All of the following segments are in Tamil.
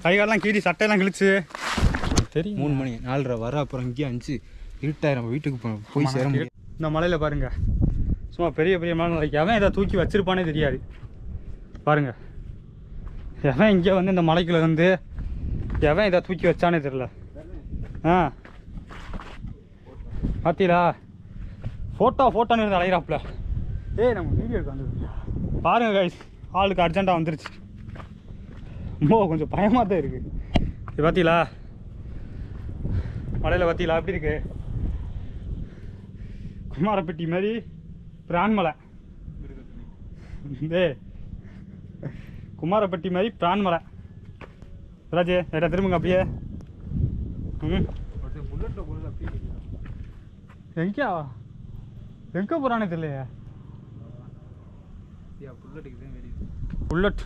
கைகாலெலாம் கீறி சட்டையெல்லாம் கிழிச்சு தெரியும் 3 மணி 4:30 வர அப்புறம் இங்கேயே 5 இருட்டாயிரம் வீட்டுக்கு போய் சேர முடியும். இந்த மலையில் பாருங்கள் சும்மா பெரிய பெரிய மலை நினைக்காம இதை தூக்கி வச்சிருப்பானே தெரியாது. பாருங்கள் எவன் இங்கே வந்து இந்த மலைக்குள்ள வந்து எவன் இதை தூக்கி வச்சானே தெரில. பார்த்தீங்களா ஃபோட்டோன்னு இருந்து அலைகிறாப்புல. நம்ம வீடியோ எடுக்க வந்து பாருங்கள் கைஸ், ஆளுக்கு அர்ஜென்ட்டாக வந்துருச்சு. ரொம்ப கொஞ்சம் பயமாக தான் இருக்குது. இது பார்த்தீங்களா மலையில் பார்த்தீங்களா எப்படி இருக்கு? குமாரப்பட்டி மாதிரி பிரான்மலை. குமாரப்பட்டி மாதிரி பிரான்மலை. ராஜே ஏட்டா திரும்புங்க அப்படியே. எங்கே போகிறானே தெரியலையே. புல்லட்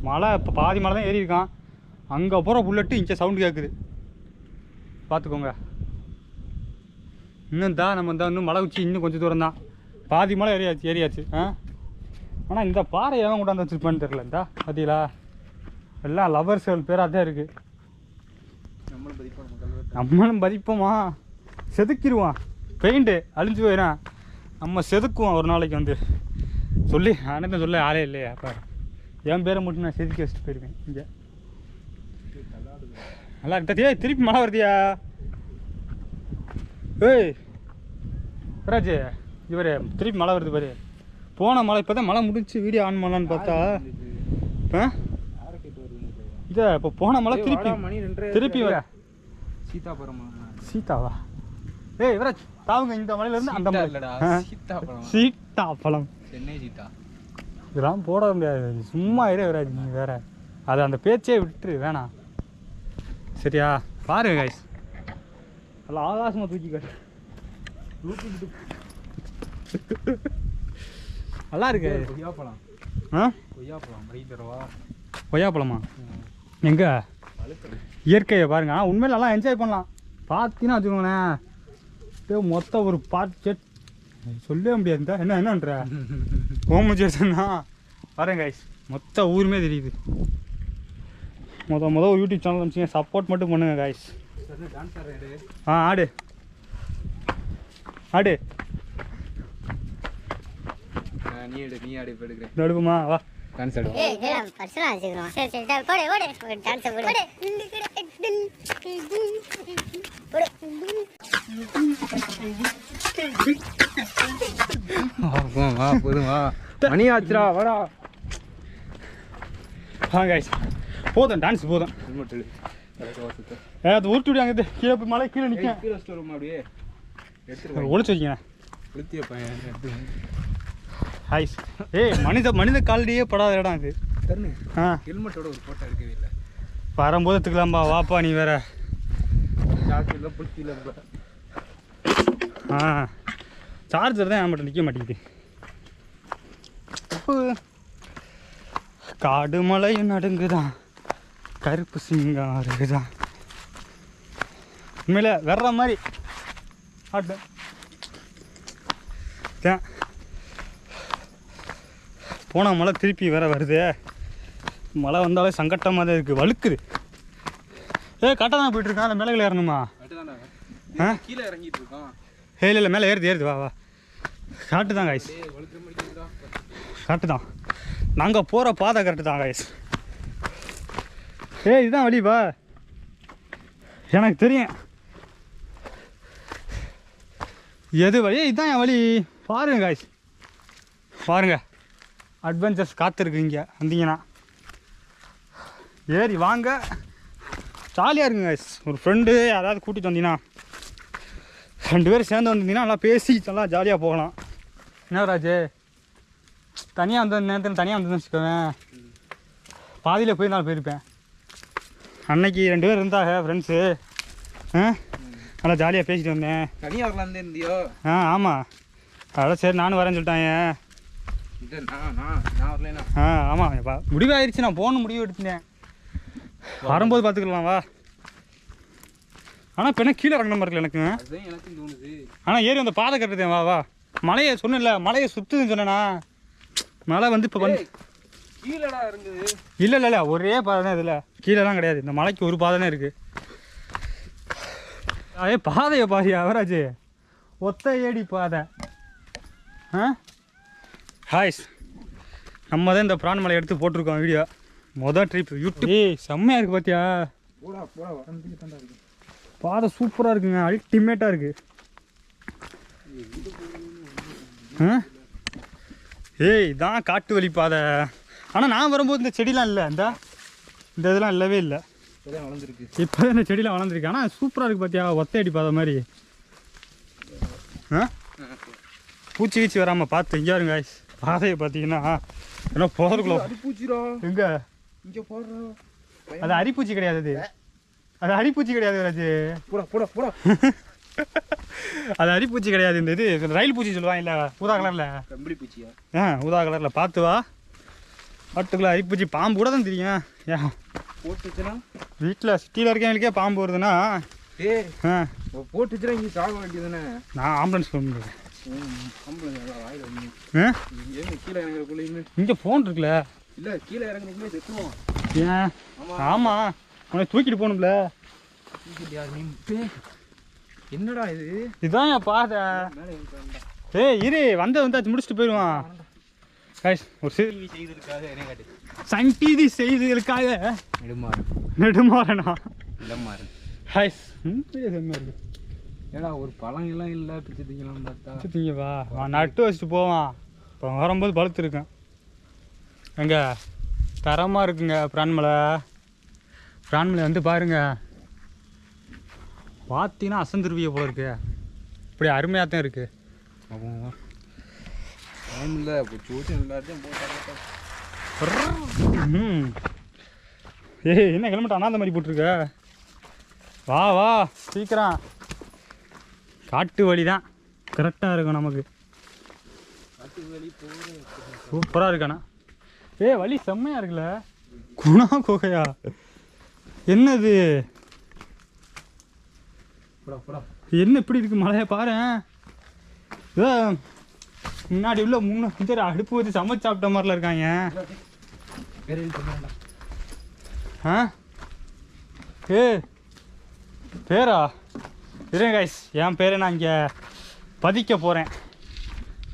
மலை இப்போ பாதி மலை தான் ஏறி இருக்கான். அங்கே போகிற புல்லட்டு இங்கே சவுண்டு கேட்குது பார்த்துக்கோங்க. இன்னும் தான் நம்ம இன்னும் மலை உச்சி இன்னும் கொஞ்சம் தூரம் தான். பாதி மலை ஏறியாச்சு. ஆனால் இந்த பாறை எவன் கொண்டாந்து வச்சுருப்பான்னு தெரில. இந்தா பார்த்தீங்களா எல்லாம் லவர்ஸ்கள் பேராக தான் இருக்குது. நம்மளும் பதிப்போமா, செதுக்கிடுவான். பெயிண்ட்டு அழிஞ்சு போயிடான், நம்ம செதுக்குவோம் ஒரு நாளைக்கு வந்து சொல்லி. அனைத்தும் சொல்ல ஆளே இல்லையா? அப்போ என் பேரை மட்டும் நான் செதுக்கி வச்சுட்டு போயிருவேன். இங்கே நல்லா இருக்கியா? திருப்பி மழை வருதியா? ஏய் ராஜு இவர் திருப்பி மழை வருது பாரு. போன மழை இப்போ தான் மழை முடிஞ்சு வீடியோ ஆன் பண்ணலான்னு பார்த்தா இதை இப்போ போன மழை திருப்பி வர சீதாவா? ஏய் இவராஜ் தாவுங்க இந்த மலையிலேருந்து அந்த மலை. சீதாப்பழம் சென்னை சீதா இதெல்லாம் போட முடியாது. சும்மா இரு வராது. நீ வேற அது அந்த பேச்சே விட்டுரு வேணாம் சரியா? பாருங்க கைஸ் நல்லா ஆகாசமாக தூக்கி காட்டு. நல்லா இருக்கு. கொய்யாப்பழமா எங்க? இயற்கையை பாருங்க. ஆனால் உண்மையில நல்லா என்ஜாய் பண்ணலாம். பார்த்தீங்கன்னா வச்சுக்கோங்களேன் மொத்தம் ஒரு செட் சொல்லவே முடியாது. என்னன்ற ஹோம் சேர்த்துன்னா பாருங்க கைஸ் மொத்த ஊருமே தெரியுது. மொதல் யூடியூப் சேனல் அனுப்பிச்சிங்க, சப்போர்ட் மட்டும் பண்ணுங்க கைஸ். ஆடு ஆடு நீ ஆடு எடுக்குமா? வா டான்ஸ் ஆடு. மணி ஆச்சுரா வாடா. கைஸ் போதும் டான்ஸ் போதும். அது ஊட்டு விடு. அங்கே கீழே போய் மலை கீழே நிற்க அப்படியே ஒழிச்சு வைக்கங்க. ஹாய்ஸ் மனித காலடியே படாத இடம் அது. ஹெல்மெட்டோட ஒரு ஃபோட்டோ எடுக்கவே இல்லை. வரும்போது எடுத்துக்கலாம்பா. வாப்பா நீ வேற. சார்ஜர் தான் மட்டும் நிற்க மாட்டேங்குது. காடு மலையும் நடுங்குதான், கருப்பு சிங்கம் இருக்குதான். உண்மையில வர்ற மாதிரி ஆட்டு போன மழை திருப்பி வேற வருது. மழை வந்தாலே சங்கட்டமாக தான் இருக்குது, வழுக்குது. கரெக்டாக தான் போயிட்டுருக்கான். அந்த மேலே ஏறணுமா? கீழே இறங்கிட்டு இருக்கோம். இல்லை மேலே ஏறுது வா வா. கரெக்டு தான் காய்ஸ், கரெக்டு தான். நாங்கள் போகிற பாதை கரெக்டு தான் காய்ஸ். இதுதான் வழிப்பா, எனக்கு தெரியும் எது வழி. இதுதான் என் வழி. பாருங்க காய்ஸ், பாருங்க அட்வென்ச்சர்ஸ் காத்திருக்கு. இங்கே வந்தீங்கன்னா ஏறி வாங்க, ஜாலியாக இருக்குங்க காய்ஸ். ஒரு ஃப்ரெண்டு யாராவது கூட்டிகிட்டு வந்தீங்கன்னா 2 பேரும் சேர்ந்து வந்தீங்கன்னா நல்லா பேசி நல்லா ஜாலியாக போகலாம். என்ன ராஜு, தனியாக வந்த நேரத்தில் தனியாக வந்து வச்சுக்கோவேன், பாதியில் போய் நான் போயிருப்பேன். அன்னைக்கு 2 பேர் இருந்தாங்க ஃப்ரெண்ட்ஸு, நல்லா ஜாலியாக பேசிட்டு வந்தேன். தனியாக வரலான்னு இருந்தியோ? ஆமாம், அதான் சரி நானும் வரேன்னு சொல்லிட்டாங்க. ஆமாம், முடிவாயிருச்சு. நான் போகணும் முடிவு எடுத்துட்டேன். வரும்போது பார்த்துக்கலாம் வா. ஆனால் இப்போ என்ன கீழே இறங்கின மாதிரி எனக்கு எனக்கும் தோணுது. ஆனால் ஏறி வந்த பாதை கட்டுதேன். வா வா. மலையை சொன்னேன்ல, மலையை சுற்றுதுன்னு சொன்னேண்ணா. மழை வந்து இப்போ வந்து கீழடா இருக்குது. இல்லை ஒரே பாதை தான் இதில், கீழெல்லாம் கிடையாது. இந்த மலைக்கு ஒரு பாதை தான் இருக்குது. அதே பாதையை பாரு அவராஜ், ஒத்த ஏடி பாதை. ஹாய்ஸ், நம்ம தான் இந்த பிரான் மலை எடுத்து போட்டிருக்கோம் வீடியோ. மொதல் ட்ரிப் யூடியூப். செம்மையாக இருக்குது பார்த்தியா? பாதை சூப்பராக இருக்குங்க, அல்டிமேட்டாக இருக்குது. இதான் காட்டு வழி பாதை. ஆனால் நான் வரும்போது இந்த செடிலாம் இல்லை, இந்த இதெல்லாம் இல்லவே இல்லை. வளர்ந்துருக்கு இப்போ தான் இந்த செடிலாம் வளர்ந்துருக்கு. ஆனால் சூப்பராக இருக்குது பார்த்தியா, ஒத்தையடி பாதை மாதிரி. பூச்சி கீச்சி வராமல் பார்த்து இங்கே இருங்க. பாதையை பார்த்தீங்கன்னா ஏன்னா போகிறக்குள்ள அரிப்பூச்சிடா. எங்கே இங்கே போடுறா. அது அரிப்பூச்சி கிடையாது, அது அரிப்பூச்சி கிடையாது ராஜு. போடா அது அரிப்பூச்சி கிடையாது. இந்த இது ரயில் பூச்சி சொல்லுவாங்க இல்லை, ஊதா கலரில். கம்பளி பூச்சியா? ஊதா கலரில் பார்த்து வா. ஆட்டுக்குள்ள அரிப்பூச்சி பாம்பு கூட தான் தெரியும். ஏன் போட்டுச்சுன்னா வீட்டில் சிட்டியில் இருக்கவங்களுக்கே பாம்பு வருதுன்னா போட்டுச்சுன்னா இங்கே சாக வேண்டியதுதானே. நான் ஆம்புலன்ஸ் ஃபோன் பண்ணுறேன். கீழே இறங்குறக்குள்ளேயுமே இங்கே ஃபோன் இருக்குல்ல. இல்லை, கீழே இறங்குறக்குள்ளே செத்துவோம். ஏன்? ஆமாம், உன்னை தூக்கிட்டு போகணும்ல. என்னடா இது? இதுதான் என் பாதை. இரு வந்தாச்சு, முடிச்சுட்டு போயிடுவான். ஒரு சங்கீதி செய்ததற்காக நெடுமாறனா ஹைஸ் இருக்கு. ஏடா ஒரு பழங்கெல்லாம் இல்லை, பிச்சு திங்கலாம் பார்த்தா. பிச்சு திங்க வா, நட்டு வச்சுட்டு போவான். இப்போ வரும்போது பழுத்துருக்கேன். எங்கே தரமாக இருக்குங்க பிரான்மலை. பிரான்மலை வந்து பாருங்க, பார்த்தீங்கன்னா அசந்துருவிய போல இருக்கு. இப்படி அருமையாக தான் இருக்கு. இல்லை எல்லாத்தையும் என்ன ஹெல்மெட் அண்ணாந்த மாதிரி போட்டிருக்க? வா வா சீக்கிரம். காட்டு வழி தான் கரெக்டாக இருக்கும் நமக்கு. சூப்பராக இருக்காண்ணா. வழி செம்மையாக இருக்குல்ல. குணா குகையா? என்னது? என்ன இப்படி இருக்கு மலையை பாரு. முன்னாடி உள்ள முன்னே அடுப்பு வச்சு சமைச்சு சாப்பிட்ட மாதிரிலாம் இருக்காங்க. பேரா இருங்க கைஸ், என் பேரை நான் இங்கே பதிக்க போகிறேன்.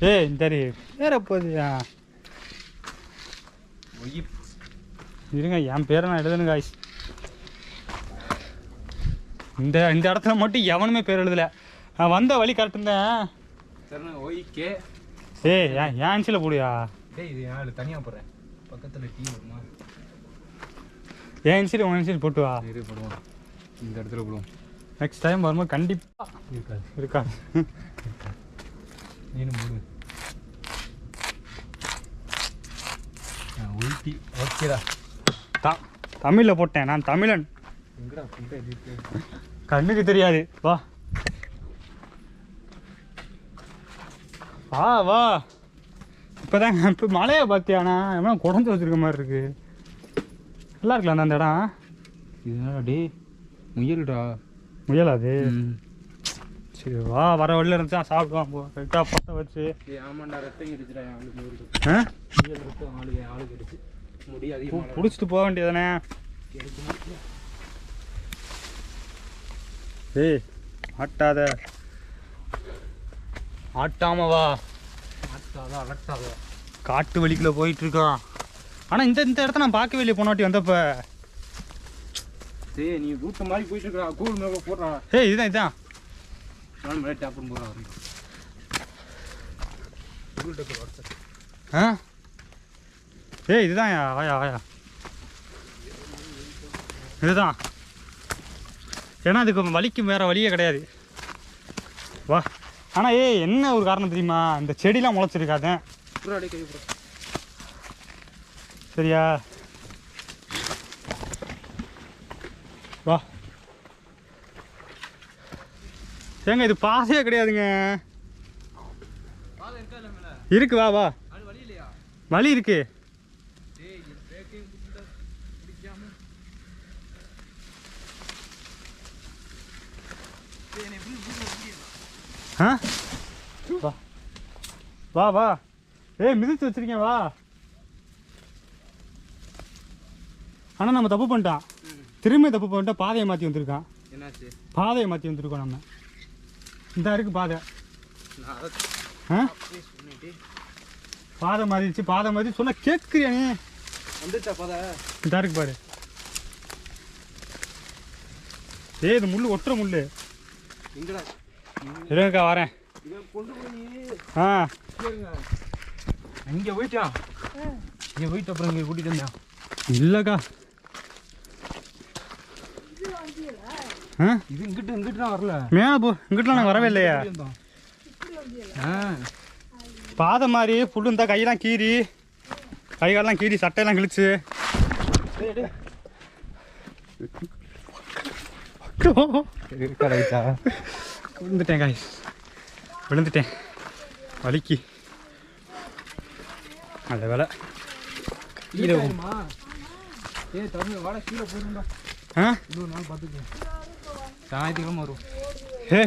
சரி பேரை போதியா இருங்க, என் பேரை நான் எழுதணும் கைஸ். இந்த இடத்துல மட்டும் எவனுமே பேர் எழுதலை. நான் வந்த வழி கரெக்டு இருந்தேன். ஏன் ஆன்சியில் போடுயா? இது தனியாக போடுறேன், பக்கத்தில் டீ வருமா? ஏன் ஆன்சியில் உன் ஆன்சியில் போட்டு வா. போடுவோம், இந்த இடத்துல போடுவோம். நெக்ஸ்ட் டைம் வரும்போது கண்டிப்பாக இருக்காது. நீனும் போடு. ஓகேடா. தமிழில் போட்டேன், நான் தமிழன். கண்ணுக்கு தெரியாது. வா வா வா. இப்போதான் இப்போ மழையை பார்த்தியானா எவ்வளோ குடஞ்சி வச்சுருக்க மாதிரி இருக்கு. நல்லா இருக்கலாம் அந்த இடம். இதுனா டே முயல்டா. முயலாது? சரி வா, வர வழியில் இருந்துச்சா சாப்பிடுவான். போ கரெக்டாக பற்ற வச்சு. ஆமாண்டா, ரத்தம் கிடைச்சிடா ஆளுக்கு. முயல் ரத்தம் ஆளு கிடைச்சி முடியாது. பிடிச்சிட்டு போக வேண்டியதானே. ஆட்டாத, ஆட்டாம வா. அலட்டாத காட்டு வழிக்குள்ள போயிட்டு இருக்கான். ஆனால் இந்த இடத்த நான் பார்க்கவே இல்லையே போனாட்டி வந்தப்ப. நீ ரூட்ட மாதிரி போயிட்டு இருக்கா. கூழ் மேலே போடுறா. இதுதான் நான் மேலே டேப்னு போடுறேன். இதுதான் வாயா வாயா. இதுதான். ஏன்னா அதுக்கு வலிக்கு வேறு வழியே கிடையாது. வா. ஆனால் என்ன ஒரு காரணம் தெரியுமா? இந்த செடிலாம் முளைச்சிருக்காத. சரியா? வா. ஏங்க இது பாதையே கிடையாதுங்க. இருக்கு, வா வா. வழி இருக்கு. வா வா வா. மிதிச்சு வச்சிருக்கேன். வா ஆனால் நம்ம தப்பு பண்ணிட்டான், திரும்பி தப்பு பண்ணிட்டா பாதையை மாற்றி வந்திருக்கான். என்னாச்சு? பாதையை மாற்றி வந்திருக்கோம் நம்ம. இந்த இருக்கு பாதை. பாதை மாறிடுச்சு. பாதை மாதிரி சொன்னா கேட்குறியா நீ? வந்துச்சா பாதை? இந்த இருக்கு பாரு. இது முள் ஒட்டுற முள். எங்கடா இருங்கக்கா வரேன். கொண்டு போய் இங்கே போயிட்டான். இங்கே போயிட்டு அப்புறம் இங்கே கூட்டிகிட்டு வந்தான். இல்லைக்கா இது இங்கிட்டு வரல. மேலே போ. இங்கிட்டலாம் நாங்கள் வரவே இல்லையா? பாதை மாதிரி புல்லு இருந்தால் கையெல்லாம் கீறி, கை காலெல்லாம் கீறி, சட்டையெல்லாம் கிழிச்சு. விழுந்துட்டேன் காய், விழுந்துட்டேன் வலிக்கு. நல்ல வேலை கீழே இன்னொரு நாள் பார்த்துக்கேன். ஞாயிற்றுக்கிழமை வரும்.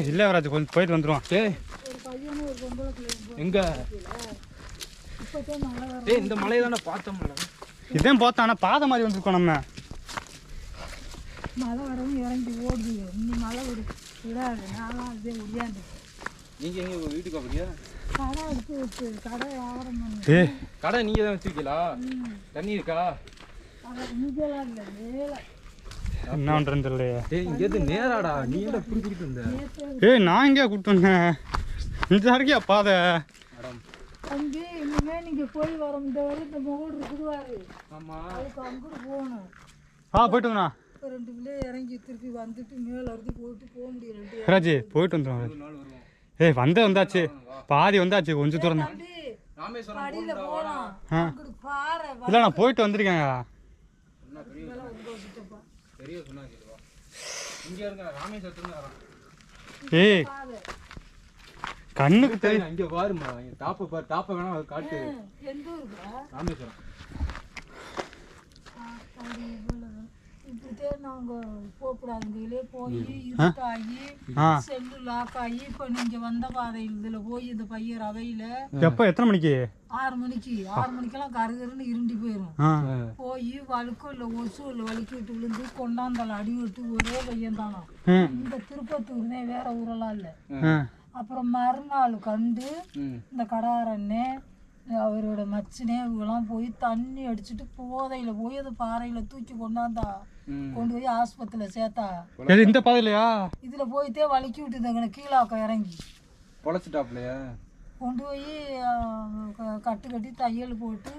இல்லை வராது, கொஞ்சம் போயிட்டு வந்துடுவான். எங்க இந்த மலையை தானே பார்த்தோம்ல. இதான் பார்த்தோம். ஆனால் பாதை மாதிரி வந்துருக்கோம் நம்ம. மழை வரவும் இறங்கி ஓடுது. நீ மழை விடாது. நானும் அதே முடியாது. நீங்கள் எங்கே வீட்டுக்கு அப்படியா? கடை எடுத்து வச்சு கடை வியாபாரம் பண்ணு. கடை நீங்கள் தான் வச்சுருக்கீங்களா? தண்ணி இருக்கா? இங்கெல்லாம் இல்லை, மேலே. என்ன பண்ணுறது இல்லையா? இங்கேருந்து நேராடா. நீ என்ன இப்படி கூட்டிட்டு வந்த? நான் எங்கேயா கூப்பிட்டு வந்தேன்? இந்த இருக்கியா பாதை? அங்கே இனிமே நீங்கள் போய் வர முடியாது. இந்த மோடு இருக்குதுவாரு. ஆமாம், அதுக்கு அங்கிட்டு போகணும். போயிட்டு வந்தா ரெண்டு பிள்ளை இறங்கி திருப்பி வந்துட்டு மேலே இருந்து போயிட்டு போக முடியல. ராஜி போயிட்டு வந்துடும். வந்தாச்சு, பாதி வந்தாச்சு, கொஞ்சம் தூரம் தான். அடியில் போகலாம். அங்கிட்டு பாறை. இல்லை நான் போயிட்டு வந்திருக்கேங்க. ஏய் கண்ணுக்கு தெரியும். இங்கே பாருமா, டாப்பை பாரு. டாப்பை வேணா காட்டு. எந்த ஊருக்கா? ராமேஸ்வரம். இப்படித்தே நாங்க போகக்கூடாதுங்களே. போய் இருட்டாகி செல்லு லாக் ஆகி இப்போ நீங்க வந்த பாதையில் இதில் போய் இந்த பையன் ரவையில எப்போ எத்தனை மணிக்கு? 6 மணிக்கு. 6 மணிக்கெல்லாம் கருகருன்னு இருண்டி போயிடும். போய் வழுக்கும் இல்லை ஒசு இல்லை வலிக்கி விட்டு விழுந்து கொண்டாந்தால அடி விட்டு ஒரே பையன் தானோ. இந்த திருப்பத்தூர் தான், வேற ஊரெல்லாம் இல்லை. அப்புறம் மறுநாள் கண்டு இந்த கடாரண்ணே அவரோட மச்சினே இவெல்லாம் போய் தண்ணி அடிச்சுட்டு போதையில போய் அந்த பாறையில தூக்கி கொண்டாந்தா, கொண்டு போய் ஆஸ்பத்திரியில் சேர்த்தா. இந்த பாதையிலையா? இதுல போயிட்டே வலிக்கி விட்டுதாங்க. கீழாக்க இறங்கி பொழைச்சிட்டாப்லையா? கொண்டு போய் கட்டு கட்டி தையல் போட்டு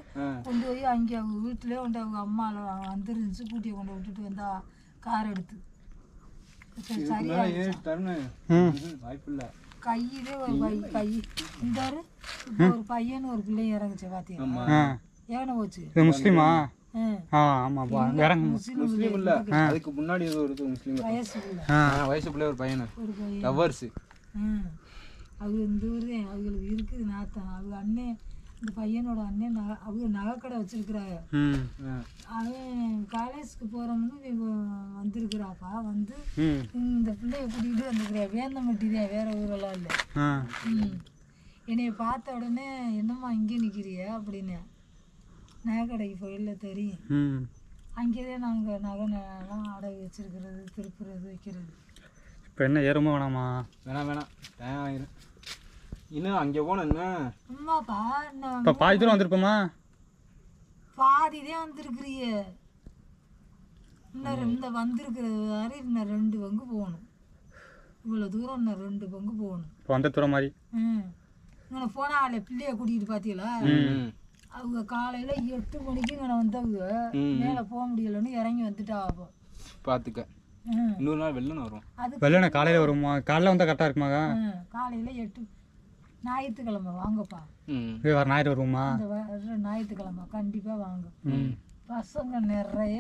கொண்டு போய் அங்கே அவங்க வீட்டிலே கொண்டு அவங்க அம்மாவில் வந்துருந்துச்சு. கூட்டியை கொண்டு விட்டுட்டு வந்தா கார் எடுத்து. சரியா வாய்ப்பு இல்லை. கையிலே ஒரு கை இந்த இப்போ ஒரு பையன் ஒரு பிள்ளைய இறங்குச்சு பாத்தீங்களா? ஏன போச்சு. முஸ்லீமா? ஆமாப்பா இறங்கு. முஸ்லீம் இல்ல, அதுக்கு முன்னாடி ஒரு முஸ்லீம் வயசு பிள்ளை ஒரு பையன் லவ்வர்ஸ். அவங்க இந்த ஊர் தான். அவங்களுக்கு இருக்குது நாத்தம். அவங்க அண்ணன், இந்த பையனோட அண்ணன் அவங்க நகைக்கடை வச்சிருக்கிறாங்க. அவன் காலேஜுக்கு போகிறோம்னு வந்திருக்கிறாப்பா. வந்து இந்த பிள்ளைய கூட்டிகிட்டு வந்துருக்கிறா. வேந்தமட்டி தான், வேற ஊரெல்லாம் இல்லை. என்னைய பார்த்த உடனே என்னம்மா இங்கே நிற்கிறிய அப்படின்னு. நகைக்கடைக்கு போயில தெரியும். அங்கேதான் நாங்கள் நகைலாம் அடகு வச்சிருக்கிறது, திருப்புறது, வைக்கிறது. இப்போ என்ன ஏறுமா வேணாமா? வேணாம் டைம் ஆயிரும். இன்னும் அங்கே போனேன்னா அம்மாப்பா இப்போ பாதி தூரம் வந்திருப்போமா? பாதிதான் வந்திருக்கிறிய. இன்னும் இந்த வந்திருக்கிறது வேறு. இன்னும் 2 பங்கு போகணும். இவ்வளோ தூரம் இன்னும் 2 பங்கு போகணும். இப்போ வந்த தூரம் மாதிரி. இங்கே போனாலே பிள்ளைய கூட்டிகிட்டு பார்த்தீங்களா? அவங்க காலையில் 8 மணிக்கு இங்கே வந்தவங்க மேலே போக முடியலன்னு இறங்கி வந்துட்டா. அப்போ பார்த்துக்க. இன்னொரு நாள் வெள்ளன வரும். அது வெள்ளன காலையில் வருமா? காலையில் வந்தால் கரெக்டாக இருக்குமாங்க? காலையில் 8 ஞாயிற்றுக்கிழமை வாங்கப்பா. வேறு ஞாயிறு வருமா? இந்த ஞாயிற்றுக்கிழமை கண்டிப்பாக வாங்க. பசங்க நிறைய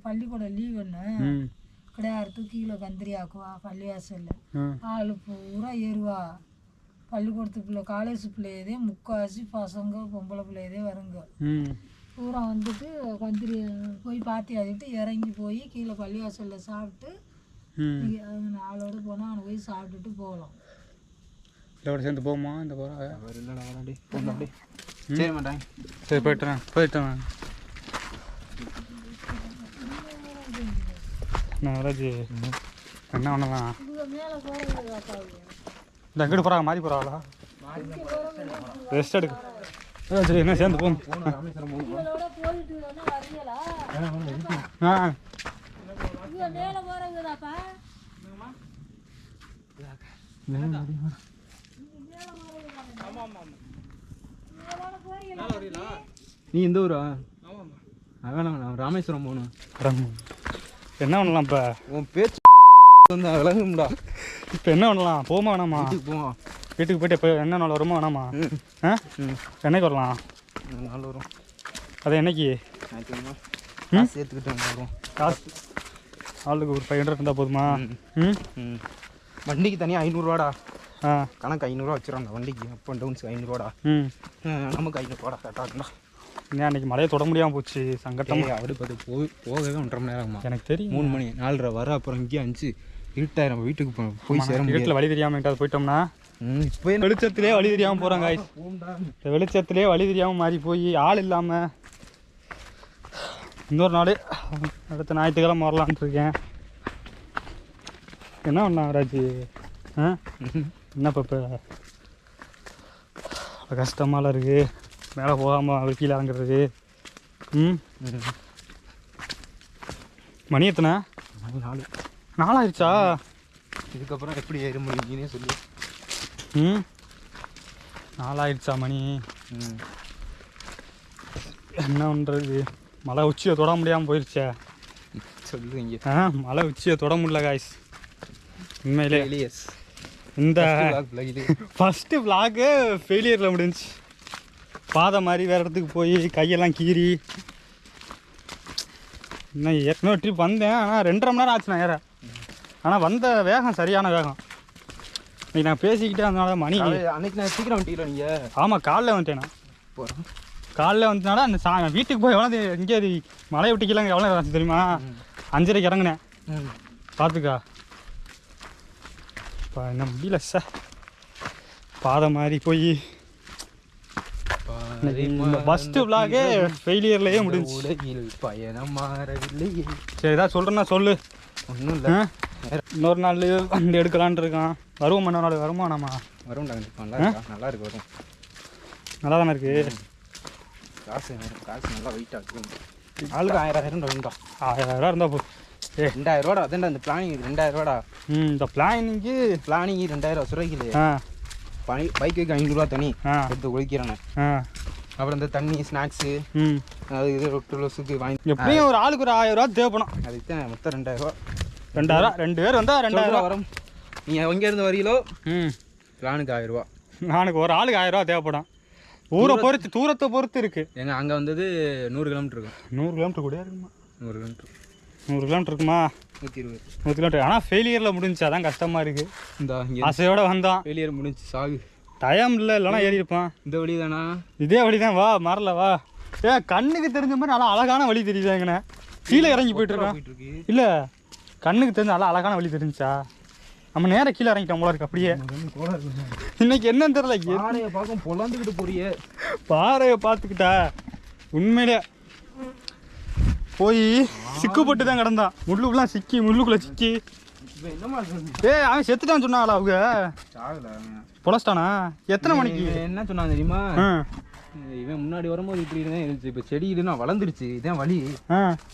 பள்ளிக்கூடம் லீவுன்னு கிடையாது. கீழே கந்திரி ஆக்குவா பள்ளிவாசலில். ஆள் பூரா ஏறுவா. பள்ளிக்கூடத்து பிள்ளை, காலேஜ் பிள்ளையதே முக்காசி பசங்க பொம்பளை பிள்ளையதே வருங்க. பூரா வந்துட்டு கந்திரி போய் பாத்தி ஆடிட்டு இறங்கி போய் கீழே பள்ளிவாசலில் சாப்பிட்டு ஆளோடு போனால் அவனை போய் சாப்பிட்டுட்டு போகலாம். இதோட சேர்ந்து போகுமா இந்த போகிறா? சரி மாட்டாங்க. சரி போயிட்டுறேன். நாகராஜ் என்ன பண்ணலாம் மேலே போகிறது இந்த எங்கிட்டு போகிறாங்க மாறி போகிறாங்களா ரெஸ்ட் எடுக்கு சரி என்ன சேர்ந்து போகும் இவங்களோட போயிட்டு வரீங்களா ஆ இவங்க மேலே போகிறவங்கதாப்பா நீ எந்த ஊரா? அதான் நான் ராமேஸ்வரம் போகணும். என்ன பண்ணலாம் இப்போ உன் பேச்சு வந்து விளங்கும்டா. இப்போ என்ன பண்ணலாம் போமா வேணாமா? வீட்டுக்கு போவோம். வீட்டுக்கு போயிட்டு இப்போ என்ன நாள் வருமா வேணாமா? ஆ என்னைக்கு வரலாம்? 4 வரும். அது என்னைக்கு சேர்த்துக்கிட்டு வரும். காசு ஆளுக்கு ஒரு 500 இருந்தால் போதுமா? ம் வண்டிக்கு தனியாக 500 ரூபாடா. ஆ கணக்கு 500 ரூபா வச்சுருவாங்க வண்டிக்கு. அப் அண்ட் டவுன்ஸுக்கு 500 ரூபாடா. ம் நமக்கு 500 ரூபாடா கரெக்டாக இருக்கும்டா. ஏன் அன்றைக்கி மழையை தொட முடியாமல் போச்சு சங்கட்டமாக. அப்படி பார்த்து போகவே 1.5 மணி நேரம் ஆகுமா? எனக்கு தெரியும் 3 மணி 4:30 வர அப்புறம் இங்கே 5 இருட்டாயிரம். நம்ம வீட்டுக்கு போய் சேர முடியாது. வீட்டில் வழி தெரியாமல் எங்கிட்ட போயிட்டோம்னா இப்போ வெளிச்சத்திலே வழி தெரியாமல் போகிறாங்க. இந்த வெளிச்சத்திலே வழி தெரியாமல் மாறி போய் ஆள் இல்லாமல் இன்னொரு நாள் அடுத்த ஞாயிற்றுக்கிழமை வரலான்ட்டு இருக்கேன். என்ன பண்ணா ராஜி? ஆ என்னப்பா இப்போ கஷ்டமாலாம் இருக்குது மேலே போகாமல் கீழே இறங்குறது. ம் மணி எத்தனை? 4 ஆயிடுச்சா? இதுக்கப்புறம் எப்படி ஏற முடியும் நீனே சொல்லு. ம் 4 ஆயிடுச்சா மணி? என்ன பண்ணுறது? மலை உச்சியை தொட முடியாமல் போயிடுச்சே. சொல்லுவீங்க. மலை உச்சியை தொட முடியல காய்ஸ் உண்மையிலே. இந்த ஃபஸ்ட்டு விளாகு ஃபெயிலியரில் முடிஞ்சிச்சு. பாதை மாதிரி வேறு இடத்துக்கு போய் கையெல்லாம் கீறி இன்னும் ஏற்கனவே ட்ரிப் வந்தேன். ஆனால் 2.5 மணி நேரம் ஆச்சு நான் ஏற. ஆனால் வந்த வேகம் சரியான வேகம். இன்னைக்கு நான் பேசிக்கிட்டே அதனால மணி அன்னைக்கு நான் சீக்கிரம் வந்துட்டீங்களா நீங்கள்? ஆமாம் காலைல வந்துட்டேன் நான். போகிறேன் காலைல வந்தனால அந்த வீட்டுக்கு போய் எவ்வளோ இங்கே மலையை விட்டுக்கலாம் எவ்வளோ நேரம் தெரியுமா? 5:30க்கு இறங்குனேன். பார்த்துக்கா இப்போ என்ன முடியல சார். பாதை மாதிரி போய் ஃபஸ்ட்டு விளாகே ஃபெயிலியர்லேயே முடிஞ்சு. பயணம் மாறவில்லை. சரி ஏதாவது சொல்கிறேன்னா சொல்லு. ஒன்றும் இல்லை. இன்னொரு நாள் வண்டி எடுக்கலான் இருக்கான். வருவோம் இன்னொரு நாள் வருமா? நம்ம வரும் நல்லா இருக்கு. வரும் நல்லா தானே இருக்குது. காசு நல்லா வெயிட்டாக இருக்கும். ஆளுக்கு 1000 வேண்டா. 1000 இருந்தால் போதும். 2000 ரூபாடா. அதான்டா இந்த பிளானிங் 2000 ரூபாடா. இந்த பிளானிங் 2000 சுரைக்கில். பைக்குக்கு 500 ரூபா தனி எடுத்து ஒழிக்கிறேன். அப்புறம் இந்த தண்ணி ஸ்நாக்ஸு அது இது ரொட்டுலஸுக்கு வாங்கி எப்படியும் ஒரு ஆளுக்கு ஒரு 1000 ரூபா தேவைப்படும். அதுக்கு தான் மொத்தம் 2000 ரூபா. 2 பேர் வந்தால் 2000 ரூபா வரும். நீங்கள் எங்கேருந்து வரீங்களோ பிளானுக்கு 1000 ரூபா. நானுக்கு ஒரு ஆளுக்கு 1000 ரூபா தேவைப்படும். ஊரை பொறுத்து தூரத்தை பொறுத்து இருக்குது. எங்கள் அங்கே வந்தது 100 கிலோமீட்டர் இருக்கும். 100 கிலோமீட்டர் கூட இருக்குமா? 100 கிலோமீட்டர் 100 கிலோமீட்டர் இருக்குமா? 100 கிலோமீட்டர். ஆனால் ஃபெயிலியரில் முடிஞ்சு அதான் கஷ்டமாக இருக்குது. இந்த ஆசையோடு வந்தான் ஃபெயிலியர் முடிஞ்சு சாகு. டைம் இல்லை இல்லைனா ஏறி இருப்பான். இந்த வழி தானா? இதே வழி தான். வா மறல வா. கண்ணுக்கு தெரிஞ்ச மாதிரி நல்லா அழகான வழி தெரியுது. எங்கண்ணே கீழே இறங்கி போயிட்டுருக்கான். இல்லை கண்ணுக்கு தெரிஞ்ச நல்லா அழகான வழி தெரிஞ்சா நம்ம நேராக கீழே இறங்கிட்டோம் போல இருக்கு. அப்படியே இன்னைக்கு என்னன்னு தெரியல. பாறையை பார்க்க பொழந்துக்கிட்டு போறிய. பாறையை பார்த்துக்கிட்டா உண்மையிலே போய் சிக்குப்பட்டு தான் கிடந்தான். முள்ளுக்குலாம் சிக்கி முள்ளுக்குள்ளே சிக்கி. அவன் செத்துட்டான்னு சொன்னாங்களா அவங்க? பொழச்சிட்டானா? எத்தனை மணிக்கு? என்ன சொன்னாங்க தெரியுமா? இவன் முன்னாடி வரும்போது இப்படி தான் இருந்துச்சு. இப்போ செடி இதுனா வளர்ந்துருச்சு. இதான் வழி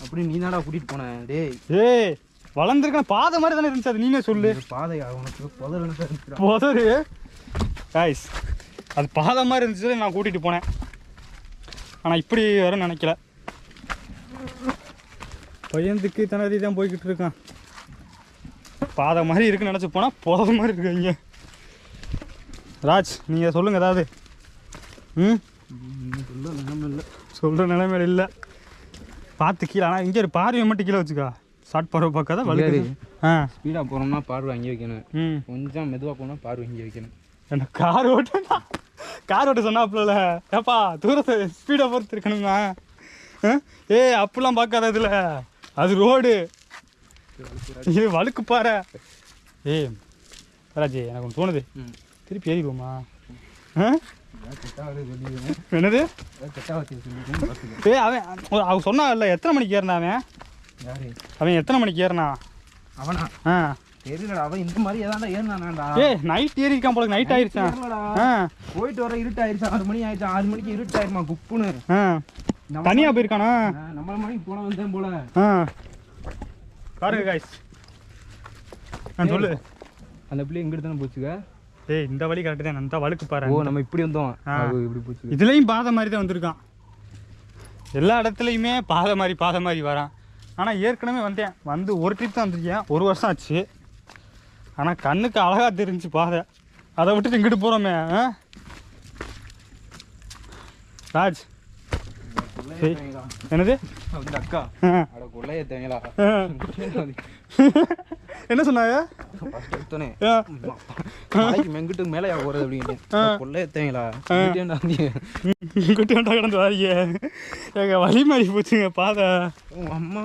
அப்படி நீ தாடா கூட்டிகிட்டு போனேன். டேய் வளர்ந்துருக்கேன் பாதை மாதிரி தானே இருந்துச்சு. அது நீனே சொல்லு. பாதை அவனுக்கு புதரு காய்ஸ் அது பாதை மாதிரி இருந்துச்சு. நான் கூட்டிகிட்டு போனேன். ஆனால் இப்படி வரும்னு நினைக்கல. பையனுக்கு திணறி தான் போய்கிட்டு இருக்கான். பாதை மாதிரி இருக்குன்னு நினச்சி போனால் புதர் மாதிரி இருக்கு இங்கே. ராஜ் நீங்கள் சொல்லுங்கள் ஏதாவது. சொல்கிற நிலைமையில இல்லை. பார்த்து கீழே. ஆனால் இங்கே ஒரு பார்வை மட்டும் கீழே வச்சுக்கா. ஷார்ட் பார்வை பார்க்காத வலுக்கு. ஸ்பீடாக போனோம்னா பார்வை அங்கே வைக்கணும். கொஞ்சம் மெதுவாக போனால் பார்வை இங்கே வைக்கணும். என்ன கார் ஓட்ட சொன்னாப்புல. ஏப்பா தூரத்தை ஸ்பீடாக பொறுத்து இருக்கணுமா? அப்படிலாம் பார்க்காத. இதில் அது ரோடு. இது வழுக்கு பாறை. ராஜி எனக்கு ஒன்று தோணுது. திருப்பி ஏறிடுவோமா? என்னது? அவன் சொன்னா இல்லை. எத்தனை மணிக்கு ஏறினா அவன்? அவன் எத்தனை மணிக்கு ஏறினா? அவனா ஆ தெரியலடா, அவன் இந்த மாதிரி ஏதாண்டா ஏறினானாடா. நைட் ஏறிக்கான் போல, நைட் ஆயிடுச்சா. போயிட்டு வர இருட்டாயிருச்சு, 6 மணி ஆயிடுச்சு. 6 மணிக்கு இருட்டாயிருமா குப்புன்னு. தனியா போயிருக்கானா? நம்மள மணிக்கு போன வந்தேன் போல. பாருங்க காய்ஸ், சொல்லு. அந்த பிள்ளை எங்கிட்ட தானே போச்சுக்க? இந்த வழி கரெக்டு தான். அந்த வழுக்கு பாரு. நம்ம இப்படி வந்தோம், இப்படி போச்சு. இதுலயும் பாதை மாதிரி தான் வந்திருக்கான். எல்லா இடத்துலையுமே பாதை மாதிரி வரான். ஆனால் ஏற்கனவே வந்தேன், வந்து ஒரு ட்ரிப் தான் வந்திருக்கேன். 1 வருஷம் ஆச்சு. ஆனால் கண்ணுக்கு அழகாக தெரிஞ்சு பாதை. அதை விட்டுட்டு இங்கிட்டு போகிறோமே. ராஜ் என்னது அக்கா கொள்ளைய தேங்களா என்ன சொன்னாங்க? மெங்கிட்டு மேலே போறது அப்படின்னு கொள்ளைய தேங்களா கிடந்து வாரிய எங்க வழி மாறி போச்சுங்க பாதை. அம்மா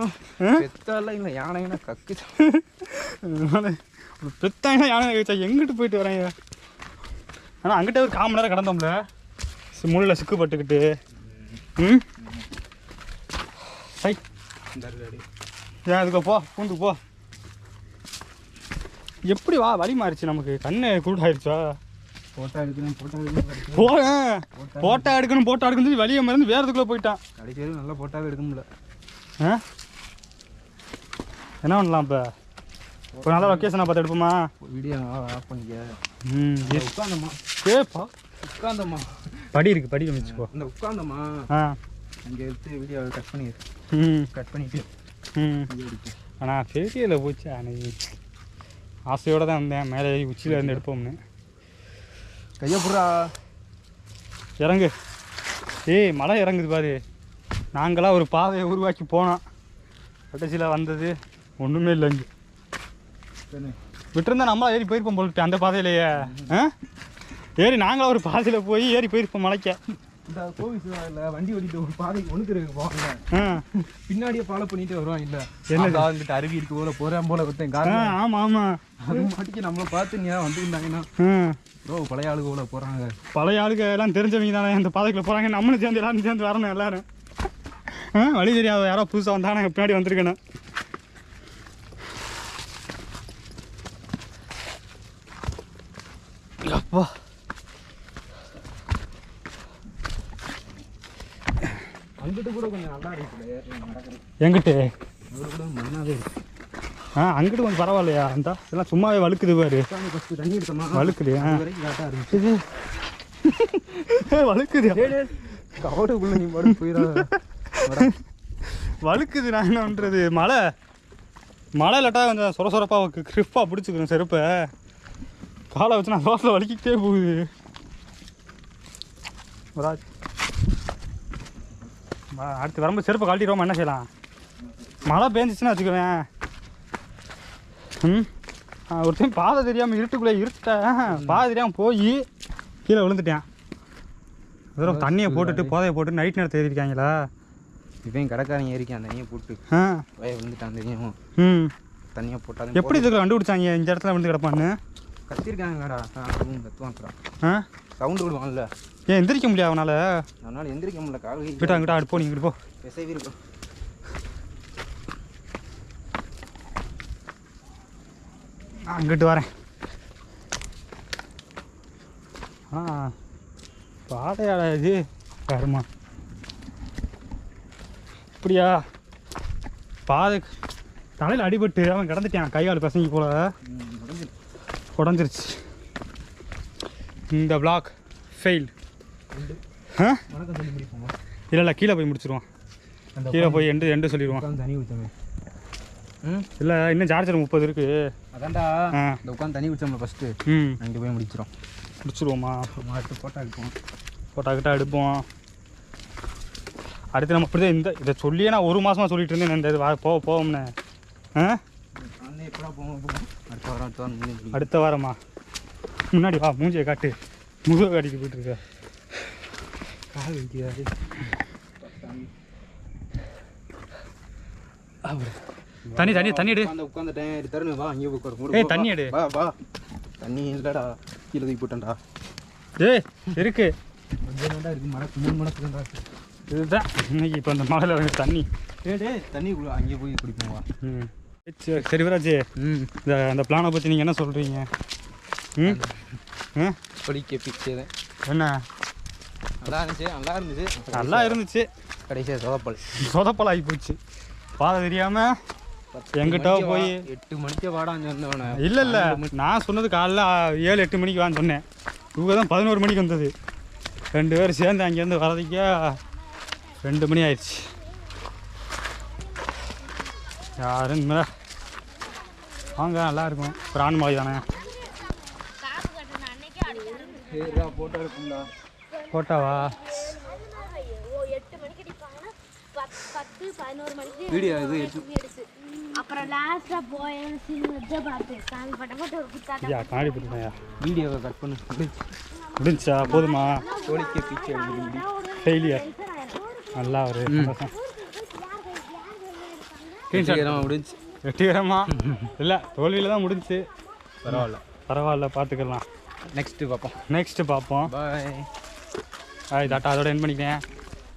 பெத்தாலாம் இல்லை, யானைங்கன்னா கக்கு பெத்தாங்கன்னா யானை கழிச்சா எங்கிட்டு போயிட்டு வராங்க. ஆனால் அங்கிட்ட ஒரு 1/4 மணி நேரம் கடந்தோம்ல, முள்ளில் சிக்குப்பட்டுக்கிட்டு. சை ஏன் அதுக்கு போ, பூந்து போ. எப்படி வா வழி மாறிச்சு, நமக்கு கண்ணு குருடாயிருச்சா? போட்டோ எடுக்கணும் சொல்லி வழியை மறந்து வேற இதுக்குள்ளே போயிட்டான். கடைசி வரைக்கும் நல்லா போட்டோவே எடுக்க முடியல. என்ன பண்ணலாம் இப்போ? ஒரு நல்ல லொக்கேஷனை பார்த்து எடுப்போமா? வீடியோ ஆஃப் பண்ணிக்க. உட்காந்தம்மா உட்காந்தம்மா படி இருக்கு, படி வச்சுக்கோ. இந்த உட்காந்தம்மா அங்கே எடுத்து வீடியோ கட் பண்ணிட்டு ஆனால் ஃபெரியில் போச்சு. அன்னைக்கு ஆசையோடு தான் வந்தேன், மேலே உச்சியில் இருந்து எடுப்போம்னு. கையை புறா இறங்கு. மழை இறங்குது பாரு. நாங்களாம் ஒரு பாதையை உருவாக்கி போனோம், கடைசியில் வந்தது ஒன்றுமே இல்லை. இங்கே விட்டுருந்தா நம்மளாம் ஏறி போயிருப்போம் போட்டு அந்த பாதையிலேயே. ஏறி நாங்களாம் ஒரு பாதையில் போய் ஏறி போயிருப்போம் மலைக்க. இந்த கோவில் வண்டி ஓடிட்டு ஒரு பாதைக்கு ஒன்று போவாங்க, பின்னாடியே ஃபாலோ பண்ணிட்டு வருவான். இல்லை என்ன வந்துட்டு அருவி இருக்கு போல போகிறேன் போல ஒருத்தன். ஆமாம் அது மாட்டிக்கு நம்மளை பார்த்து நீ வந்துருந்தாங்கன்னா ப்ரோ பழைய ஆளுக போல போகிறாங்க. பழைய ஆளுக எல்லாம் தெரிஞ்சவங்க தானே அந்த பாதைக்குள்ள போகிறாங்க. நம்மளும் சேர்ந்து எல்லாரும் சேர்ந்து வரணும். எல்லாரும் வழி தெரியாத யாரோ புதுசாக வந்தானே பின்னாடி வந்திருக்கேன். அப்பா அங்கிட்டு கூட கொஞ்சம் நல்லா இருக்கு. எங்கிட்டு கூட மண்ணாவே இருக்கு. அங்கிட்டு கொஞ்சம் பரவாயில்லையா? அந்த இதெல்லாம் சும்மாவே வழுக்குது பாரு. தண்ணி எடுத்தோமா வழுக்குது. வழுக்குது கவடுக்குள்ள நீ பாடு போயிடாத. வழுக்குது. நான் என்ன பண்ணுறது? மழை இல்லாட்டா கொஞ்சம் சொரப்பாக கிரிப்பாக பிடிச்சிக்கணும் செருப்பை. காலை வச்சு நான் ரோட்டில் வலிக்கிட்டே போகுது. அடுத்து வரும்போது செருப்பை கழட்டிடுவோம். என்ன செய்யலாம்? மழை பேஞ்சிச்சுன்னா வச்சுக்குவேன். ஒரு டைம் பாதை தெரியாமல் இருட்டுக்குள்ளே பாதை தெரியாமல் போய் கீழே விழுந்துட்டேன். அதெல்லாம் தண்ணியை போட்டுட்டு போதையை போட்டு நைட் நேரத்தை ஏறிருக்காங்களா? இவன் கடைக்காரங்க ஏறிக்கான் தண்ணியை போட்டு வய விழுந்துட்டான் தெரியும். தண்ணியை போட்டால் எப்படி இதுக்கு கண்டுபிடிச்சாங்க இந்த இடத்துல விழுந்து கிடப்பான்னு? கத்திருக்காங்கடா, கத்துவான். சவுண்டு விடுவான்ல. ஏன் எந்திரிக்க முடியாது அவனால் எந்திரிக்க முடியல. கால் கிட்ட அடுப்போ நீங்க போ. விசைவி இருக்கும். அங்கிட்டு வரேன். பாதையாடா இது வருமா? இப்படியா? பாதை தலையில் அடிபட்டு அவன் கிடந்துட்டான். கையால் பசங்க போல உடஞ்சிருச்சு. இந்த பிளாக் ஃபெயில். இல்லை கீழே போய் முடிச்சிடுவான். கீழே போய் எண்டு சொல்லிடுவான். தண்ணி ஊற்றமே இல்லை இன்னும் சார்ஜர் 30 இருக்கு. அதான்டா இந்த உட்காந்து தண்ணி குடிச்சோம்ல ஃபஸ்ட்டு. அங்கே போய் முடிச்சிருவோமா? அடுத்து ஃபோட்டோ கிட்ட எடுப்போம். அடுத்து நம்ம இப்படி தான் இதை சொல்லியே நான் 1 மாதமாக சொல்லிட்டு இருந்தேன். இந்த இது போவோம்னு. அடுத்த வாரமா? முன்னாடி வா, மூஞ்சியை காட்டு. முதுக காட்டிட்டு போயிட்டு இருக்க. கால் வைக்கிறாரு. தண்ணி எடு. உட்காந்துட்டேன் தருண் வா அங்கே உட்காரு. ஏய் தண்ணி எடு. வா தண்ணி இல்லைடா, கீழே தூக்கி போட்டேன்டா. இருக்கு இருக்கு மழை 3 மணக்குதுடா. இதுதான் இன்னைக்கு இப்போ அந்த மழையில் தண்ணி. தண்ணி அங்கே போய் குடிப்போம். வா சரி விராஜ், அந்த பிளானை பற்றி நீங்கள் என்ன சொல்கிறீங்க? பொலிக்க பிச்சை என்ன நல்லா இருந்துச்சு கடைசியாக சொதப்பல் ஆகி போச்சு. பாதை தெரியாமல் எங்கிட்ட போய் 8 மணிக்கு வாடான்னு சொன்னவன. இல்லை நான் சொன்னது காலைல 7-8 மணிக்கு வான்னு சொன்னேன். இவங்க தான் 11 மணிக்கு வந்தது. 2 பேரும் சேர்ந்து அங்கேருந்து வரதுக்கே 2 மணி ஆயிடுச்சு. யாரும் இனிமேல் வாங்க, நல்லாயிருக்கும். பிரான் மலை தானே. போட்டோ இருக்குங்களா? போட்டாவா? வீடியோ இது அப்புறம் லாஸ்டா போய் சின்னதா பார்த்தேன். சாமி பட்டப்பட்டு ஒரு குத்தாட்டம். ஐயா காணி போட்டுட்டேன். வீடியோவை கட் பண்ண முடிஞ்சா போதுமா? பொலிக்க பிச்சை ஃபெயிலியர். நல்லா ஒரு முடிஞ்சு வெற்றிகரமா இல்லை, தோல்வியில் தான் முடிஞ்சு. பரவாயில்ல பார்த்துக்கலாம். நெக்ஸ்ட்டு பார்ப்போம். பாய். டாட்டா. அதோட என் பண்ணிக்கிறேன்.